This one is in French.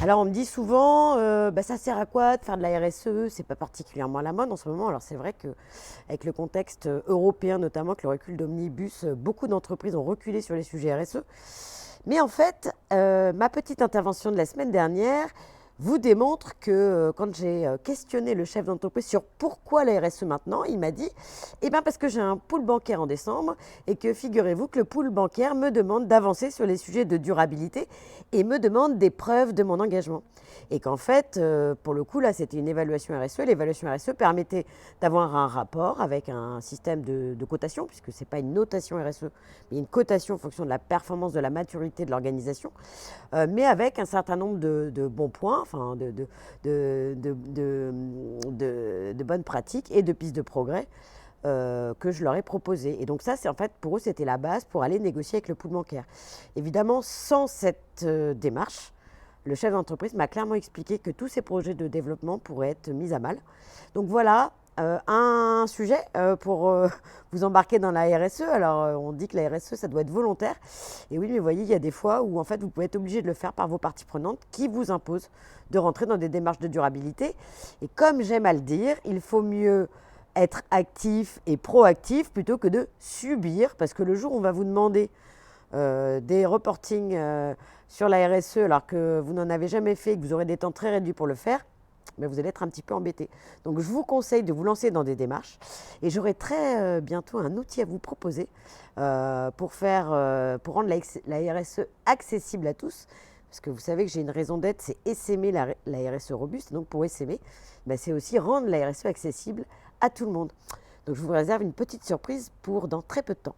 Alors on me dit souvent, ça sert à quoi de faire de la RSE? C'est pas particulièrement à la mode en ce moment. Alors c'est vrai qu'avec le contexte européen notamment, avec le recul d'Omnibus, beaucoup d'entreprises ont reculé sur les sujets RSE. Mais en fait, ma petite intervention de la semaine dernière vous démontre que quand j'ai questionné le chef d'entreprise sur pourquoi la RSE maintenant, il m'a dit, eh bien parce que j'ai un pool bancaire en décembre et que figurez-vous que le pool bancaire me demande d'avancer sur les sujets de durabilité et me demande des preuves de mon engagement. Et qu'en fait, pour le coup, là, c'était une évaluation RSE. L'évaluation RSE permettait d'avoir un rapport avec un système de cotation, puisque ce n'est pas une notation RSE, mais une cotation en fonction de la performance, de la maturité de l'organisation, mais avec un certain nombre de bons points, enfin de bonnes pratiques et de pistes de progrès que je leur ai proposées. Et donc ça, c'est en fait, pour eux, c'était la base pour aller négocier avec le pool bancaire. Évidemment, sans cette démarche, le chef d'entreprise m'a clairement expliqué que tous ces projets de développement pourraient être mis à mal. Donc voilà, un sujet pour vous embarquer dans la RSE. Alors on dit que la RSE, ça doit être volontaire. Et oui, mais vous voyez, il y a des fois où en fait vous pouvez être obligé de le faire par vos parties prenantes qui vous imposent de rentrer dans des démarches de durabilité. Et comme j'aime à le dire, il faut mieux être actif et proactif plutôt que de subir, parce que le jour où on va vous demander des reportings sur la RSE alors que vous n'en avez jamais fait et que vous aurez des temps très réduits pour le faire, mais vous allez être un petit peu embêté. Donc je vous conseille de vous lancer dans des démarches et j'aurai très bientôt un outil à vous proposer pour rendre la RSE accessible à tous. Parce que vous savez que j'ai une raison d'être, c'est essaimer la RSE robuste. Donc pour essaimer, c'est aussi rendre la RSE accessible à tout le monde. Donc je vous réserve une petite surprise pour dans très peu de temps.